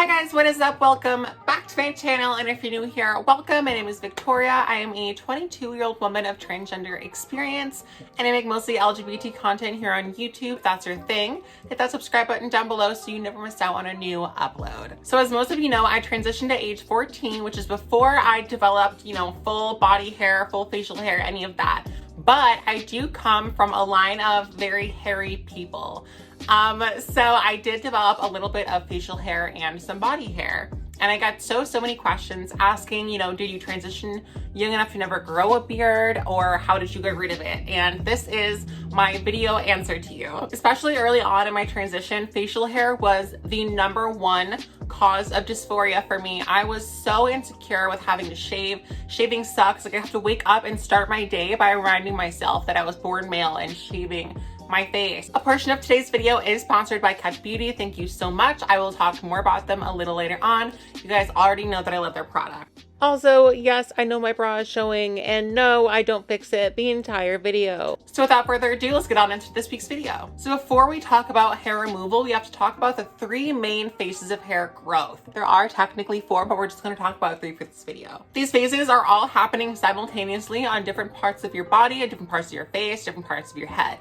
Hi guys, what is up? Welcome back to my channel, and if you're new here, welcome. My name is Victoria. I am a 22-year-old woman of transgender experience, and I make mostly LGBT content here on YouTube. If that's your thing, hit that subscribe button down below so you never miss out on a new upload. So as most of you know, I transitioned at age 14, which is before I developed, full body hair, full facial hair, any of that. But I do come from a line of very hairy people. So I did develop a little bit of facial hair and some body hair. And I got so many questions asking, did you transition young enough to never grow a beard, or how did you get rid of it? And this is my video answer to you. Especially early on in my transition, facial hair was the #1 cause of dysphoria for me. I was so insecure with having to shave. Shaving sucks. Like, I have to wake up and start my day by reminding myself that I was born male and shaving my face. A portion of today's video is sponsored by Ketch Beauty. Thank you so much. I will talk more about them a little later on. You guys already know that I love their product. Also, yes, I know my bra is showing, and no, I don't fix it the entire video. So without further ado, let's get on into this week's video. So before we talk about hair removal, we have to talk about the 3 main phases of hair growth. There are technically 4, but we're just going to talk about 3 for this video. These phases are all happening simultaneously on different parts of your body, different parts of your face, different parts of your head.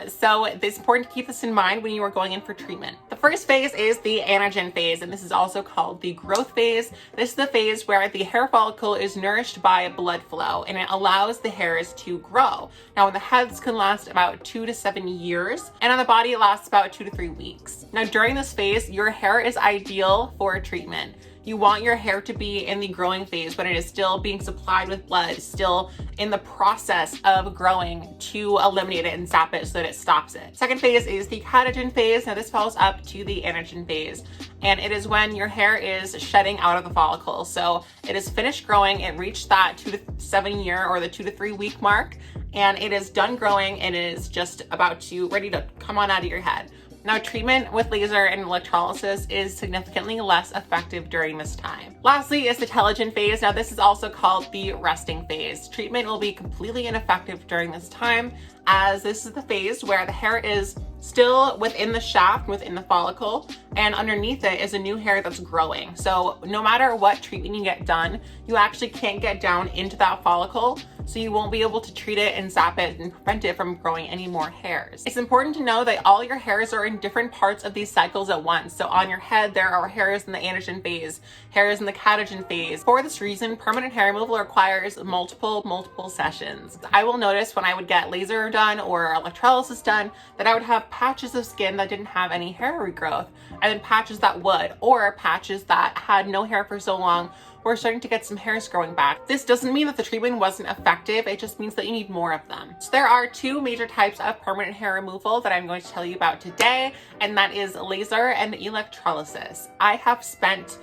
So it's important to keep this in mind when you are going in for treatment. The first phase is the anagen phase, and this is also called the growth phase. This is the phase where the hair follicle is nourished by blood flow, and it allows the hairs to grow. Now, on the heads can last about 2 to 7 years, and on the body it lasts about 2 to 3 weeks. Now, during this phase, your hair is ideal for treatment. You want your hair to be in the growing phase when it is still being supplied with blood, still in the process of growing, to eliminate it and zap it so that it stops it. Second phase is the catagen phase. Now, this follows up to the anagen phase, and it is when your hair is shedding out of the follicle. So it is finished growing, it reached that 2 to 7 year or the 2 to 3 week mark, and it is done growing and it is just about to ready to come on out of your head. Now, treatment with laser and electrolysis is significantly less effective during this time. Lastly is the telogen phase. Now, this is also called the resting phase. Treatment will be completely ineffective during this time, as this is the phase where the hair is still within the shaft, within the follicle, and underneath it is a new hair that's growing. So no matter what treatment you get done, you actually can't get down into that follicle, so you won't be able to treat it and zap it and prevent it from growing any more hairs. It's important to know that all your hairs are in different parts of these cycles at once. So on your head, there are hairs in the anagen phase, hairs in the catagen phase. For this reason, permanent hair removal requires multiple sessions. I will notice when I would get laser done or electrolysis done that I would have patches of skin that didn't have any hair regrowth, and then patches that would, or patches that had no hair for so long we're starting to get some hairs growing back. This doesn't mean that the treatment wasn't effective, it just means that you need more of them. So there are 2 major types of permanent hair removal that I'm going to tell you about today, and that is laser and electrolysis. I have spent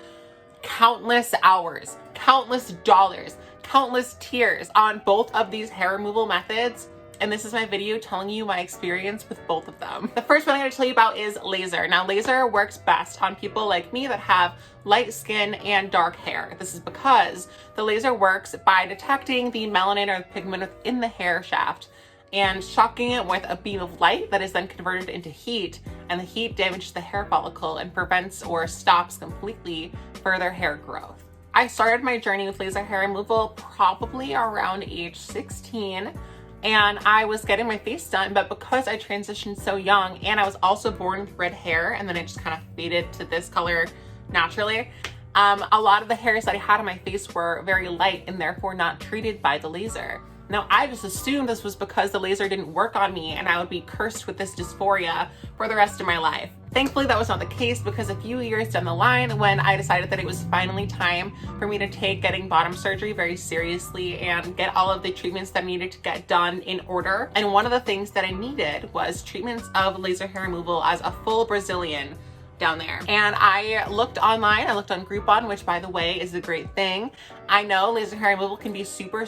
countless hours, countless dollars, countless tears on both of these hair removal methods, and this is my video telling you my experience with both of them. The first one I'm going to tell you about is laser. Now, laser works best on people like me that have light skin and dark hair. This is because the laser works by detecting the melanin or the pigment within the hair shaft and shocking it with a beam of light that is then converted into heat, and the heat damages the hair follicle and prevents or stops completely further hair growth. I started my journey with laser hair removal probably around age 16. And I was getting my face done, but because I transitioned so young and I was also born with red hair and then it just kind of faded to this color naturally, a lot of the hairs that I had on my face were very light and therefore not treated by the laser. Now, I just assumed this was because the laser didn't work on me and I would be cursed with this dysphoria for the rest of my life. Thankfully, that was not the case, because a few years down the line, when I decided that it was finally time for me to take getting bottom surgery very seriously and get all of the treatments that needed to get done in order, and one of the things that I needed was treatments of laser hair removal as a full Brazilian down there. And I looked online, I looked on Groupon, which by the way is a great thing. I know laser hair removal can be super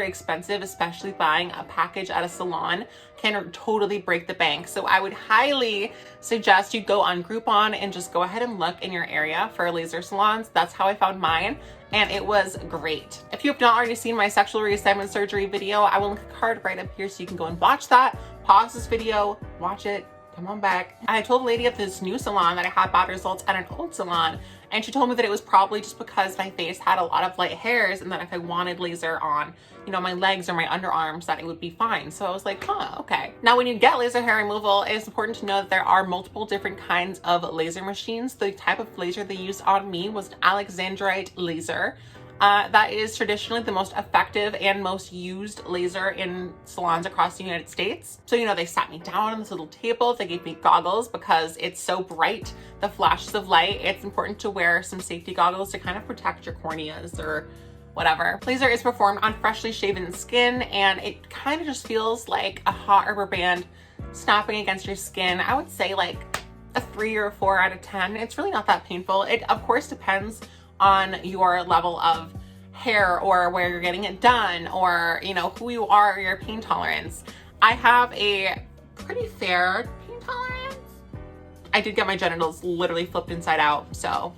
expensive, especially buying a package at a salon can totally break the bank. So I would highly suggest you go on Groupon and just go ahead and look in your area for laser salons. That's how I found mine, and it was great. If you have not already seen my sexual reassignment surgery video, I will link a card right up here so you can go and watch that. Pause this video, watch it, come on back. I told a lady at this new salon that I had bad results at an old salon, And she told me that it was probably just because my face had a lot of light hairs, and that if I wanted laser on, you know, my legs or my underarms, that it would be fine. So I was like, huh, okay. Now, when you get laser hair removal, it's important to know that there are multiple different kinds of laser machines. The type of laser they used on me was an Alexandrite laser. That is traditionally the most effective and most used laser in salons across the United States. So, you know, they sat me down on this little table. They gave me goggles because it's so bright, the flashes of light. It's important to wear some safety goggles to kind of protect your corneas or whatever. Laser is performed on freshly shaven skin, and it kind of just feels like a hot rubber band snapping against your skin. I would say like a 3 or a 4 out of 10. It's really not that painful. It of course depends on your level of hair or where you're getting it done, or you know, who you are or your pain tolerance. I have a pretty fair pain tolerance. I did get my genitals literally flipped inside out, so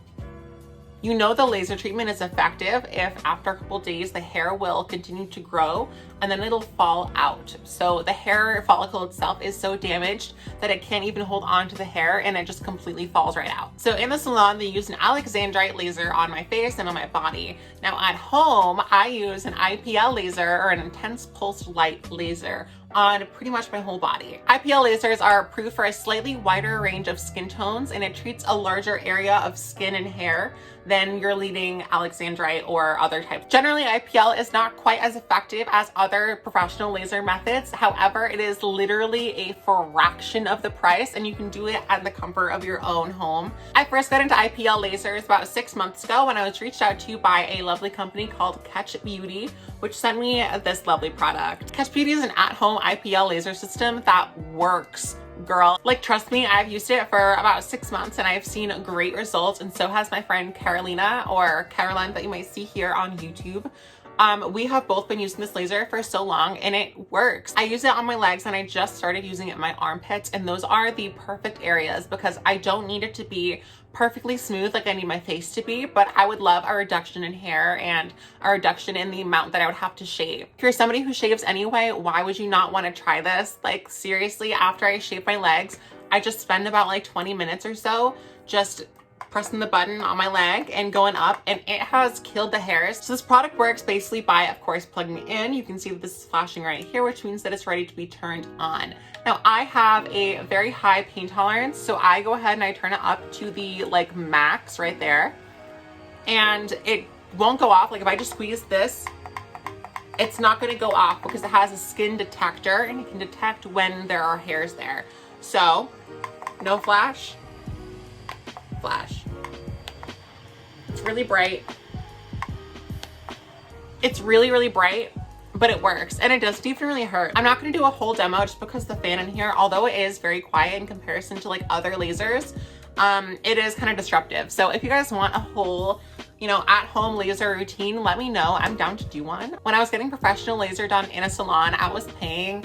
you know the laser treatment is effective if after a couple days the hair will continue to grow and then it'll fall out. So the hair follicle itself is so damaged that it can't even hold on to the hair, and it just completely falls right out. So in the salon, they use an Alexandrite laser on my face and on my body. Now at home, I use an IPL laser, or an intense pulsed light laser, on pretty much my whole body. IPL lasers are approved for a slightly wider range of skin tones, and it treats a larger area of skin and hair than your leading Alexandrite or other types. Generally, IPL is not quite as effective as other professional laser methods. However, it is literally a fraction of the price, and you can do it at the comfort of your own home. I first got into IPL lasers about 6 months ago when I was reached out to by a lovely company called Ketch Beauty, which sent me this lovely product. Ketch Beauty is an at-home IPL laser system that works, girl. Like, trust me, I've used it for about 6 months and I've seen great results, and so has my friend Carolina, or Caroline, that you might see here on YouTube. We have both been using this laser for so long, and it works. I use it on my legs, and I just started using it in my armpits, and those are the perfect areas because I don't need it to be perfectly smooth like I need my face to be, but I would love a reduction in hair and a reduction in the amount that I would have to shave. If you're somebody who shaves anyway, why would you not want to try this? Like, seriously, after I shave my legs, I just spend about like 20 minutes or so just pressing the button on my leg and going up, and it has killed the hairs. So this product works basically by, of course, plugging it in. You can see that this is flashing right here, which means that it's ready to be turned on. Now, I have a very high pain tolerance, so I go ahead and I turn it up to the like max right there, and it won't go off. Like, if I just squeeze this, it's not going to go off because it has a skin detector, and it can detect when there are hairs there. So no flash, flash. It's really bright. It's really, really bright, but it works, and it doesn't even really hurt. I'm not going to do a whole demo just because the fan in here, although it is very quiet in comparison to like other lasers, it is kind of disruptive. So if you guys want a whole, you know, at-home laser routine, let me know. I'm down to do one. When I was getting professional laser done in a salon, I was paying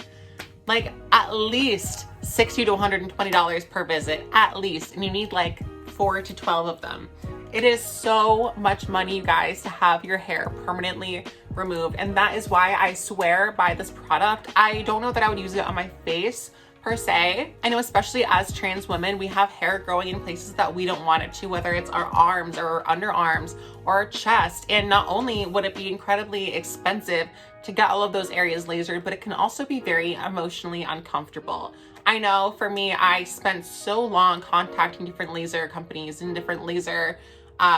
like at least $60 to $120 per visit, at least, and you need like 4 to 12 of them. It is so much money, you guys, to have your hair permanently removed, and that is why I swear by this product. I don't know that I would use it on my face per se. I know, especially as trans women, we have hair growing in places that we don't want it to, whether it's our arms or our underarms or our chest. And not only would it be incredibly expensive to get all of those areas lasered, but it can also be very emotionally uncomfortable. I know for me, I spent so long contacting different laser companies and different laser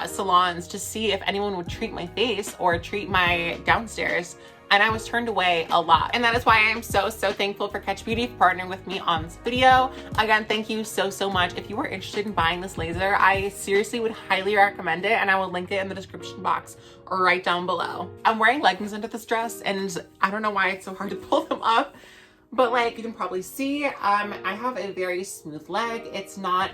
salons to see if anyone would treat my face or treat my downstairs, and I was turned away a lot. And that is why I am so thankful for Ketch Beauty for partnering with me on this video. Again, thank you so much. If you were interested in buying this laser, I seriously would highly recommend it, and I will link it in the description box right down below. I'm wearing leggings under this dress, and I don't know why it's so hard to pull them up, but like you can probably see, I have a very smooth leg. It's not,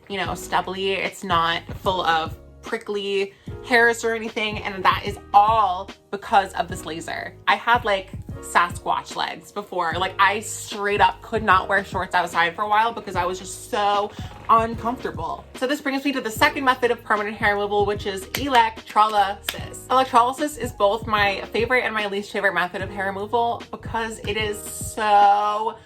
you know, stubbly. It's not full of prickly hairs or anything, and that is all because of this laser. I had like Sasquatch legs before. Like, I straight up could not wear shorts outside for a while because I was just so uncomfortable. So this brings me to the second method of permanent hair removal, which is electrolysis. Electrolysis is both my favorite and my least favorite method of hair removal because it is so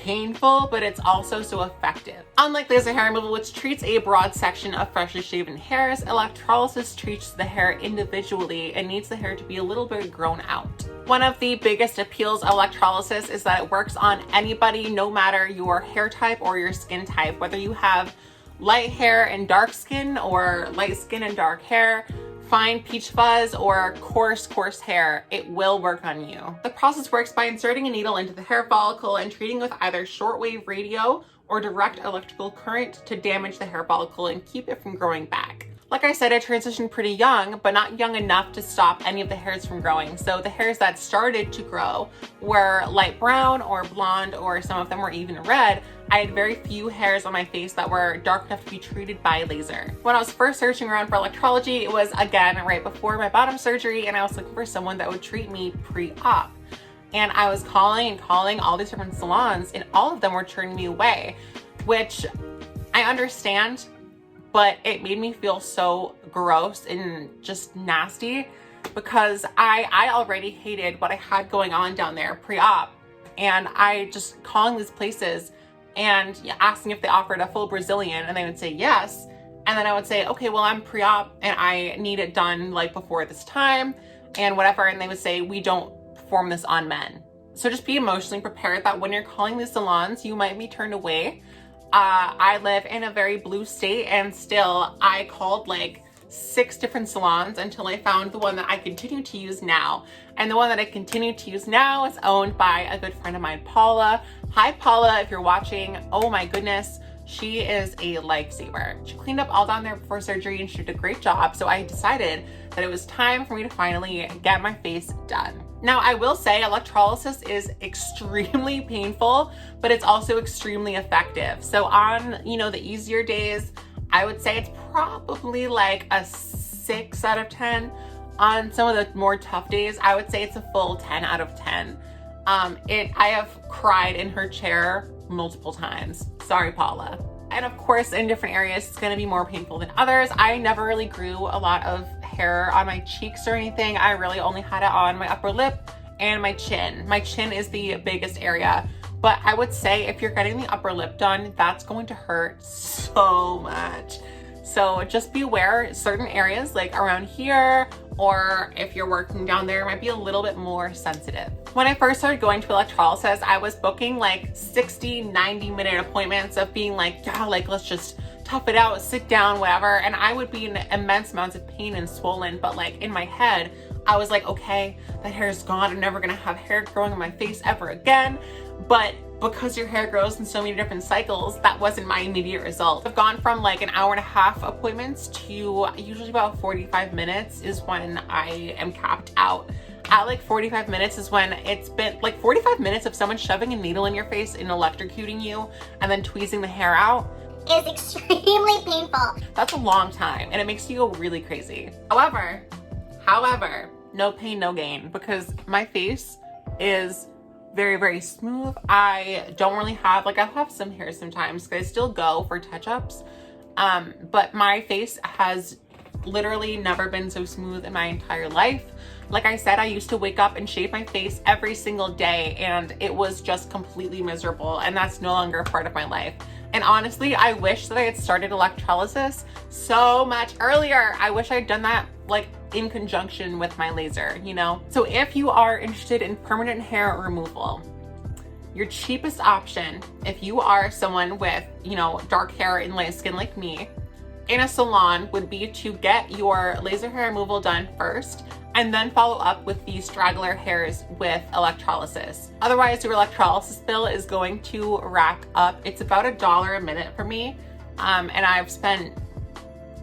painful, but it's also so effective. Unlike laser hair removal, which treats a broad section of freshly shaven hairs, electrolysis treats the hair individually and needs the hair to be a little bit grown out. One of the biggest appeals of electrolysis is that it works on anybody, no matter your hair type or your skin type, whether you have light hair and dark skin or light skin and dark hair, fine peach fuzz or coarse hair, it will work on you. The process works by inserting a needle into the hair follicle and treating with either shortwave radio or direct electrical current to damage the hair follicle and keep it from growing back. Like I said, I transitioned pretty young, but not young enough to stop any of the hairs from growing. So the hairs that started to grow were light brown or blonde, or some of them were even red. I had very few hairs on my face that were dark enough to be treated by laser. When I was first searching around for electrology, it was again right before my bottom surgery, and I was looking for someone that would treat me pre-op. And I was calling all these different salons, and all of them were turning me away, which I understand, but it made me feel so gross and just nasty because I already hated what I had going on down there pre-op. And I just calling these places and asking if they offered a full Brazilian, and they would say yes. And then I would say, okay, well, I'm pre-op and I need it done like before this time and whatever. And they would say, we don't perform this on men. So just be emotionally prepared that when you're calling these salons, you might be turned away. I live in a very blue state, and still I called like 6 different salons until I found the one that I continue to use now. And the one that I continue to use now is owned by a good friend of mine, Paula. Hi, Paula, if you're watching. Oh my goodness, she is a lifesaver. She cleaned up all down there before surgery and she did a great job. So I decided that it was time for me to finally get my face done. Now, I will say electrolysis is extremely painful, but it's also extremely effective. So on, the easier days, I would say it's probably like a 6 out of 10. On some of the more tough days, I would say it's a full 10 out of 10. I have cried in her chair multiple times. Sorry, Paula. And of course, in different areas, it's gonna be more painful than others. I never really grew a lot of hair on my cheeks or anything. I really only had it on my upper lip and my chin. My chin is the biggest area, but I would say if you're getting the upper lip done, that's going to hurt so much. So just be aware, certain areas like around here, or if you're working down there, might be a little bit more sensitive. When I first started going to electrolysis, I was booking like 60, 90-minute appointments of being like, yeah, like let's just tough it out, sit down, whatever. And I would be in immense amounts of pain and swollen, but like in my head, I was like, okay, that hair is gone. I'm never gonna have hair growing on my face ever again. But because your hair grows in so many different cycles, that wasn't my immediate result. I've gone from like an hour and a half appointments to usually about 45 minutes is when I am capped out. At like 45 minutes is when it's been like 45 minutes of someone shoving a needle in your face and electrocuting you and then tweezing the hair out is extremely painful. That's a long time and it makes you go really crazy. However, no pain, no gain, because my face is very, very smooth. I don't really have, like I'll have some hair sometimes because I still go for touch-ups. But my face has literally never been so smooth in my entire life. Like I said, I used to wake up and shave my face every single day and it was just completely miserable, and that's no longer a part of my life. And honestly, I wish that I had started electrolysis so much earlier. I wish I had done that like in conjunction with my laser, So if you are interested in permanent hair removal, your cheapest option, if you are someone with, dark hair and light skin like me, in a salon would be to get your laser hair removal done first and then follow up with the straggler hairs with electrolysis. Otherwise, your electrolysis bill is going to rack up. It's about $1 a minute for me, and I've spent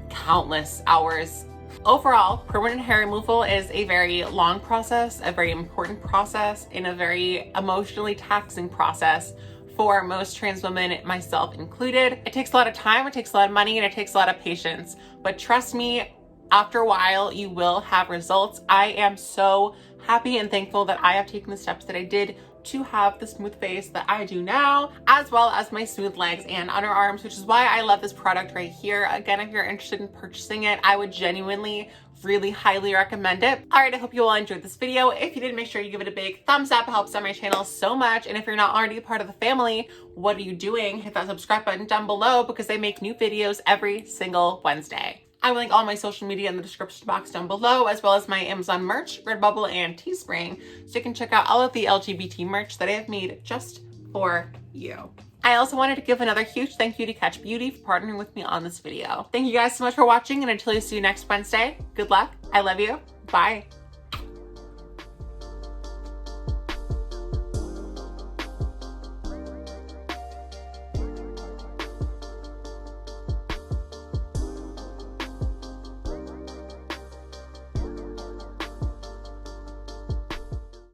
countless hours. Overall, permanent hair removal is a very long process, a very important process, and a very emotionally taxing process for most trans women, myself included. It takes a lot of time, it takes a lot of money, and it takes a lot of patience. But trust me, after a while, you will have results. I am so happy and thankful that I have taken the steps that I did to have the smooth face that I do now, as well as my smooth legs and underarms, which is why I love this product right here. Again, if you're interested in purchasing it, I would genuinely really highly recommend it. All right, I hope you all enjoyed this video. If you did, make sure you give it a big thumbs up. It helps out my channel so much. And if you're not already part of the family, what are you doing? Hit that subscribe button down below because they make new videos every single Wednesday. I will link all my social media in the description box down below, as well as my Amazon merch, Redbubble, and Teespring, so you can check out all of the LGBT merch that I have made just for you. I also wanted to give another huge thank you to Ketch Beauty for partnering with me on this video. Thank you guys so much for watching, and until I see you next Wednesday, good luck, I love you, bye.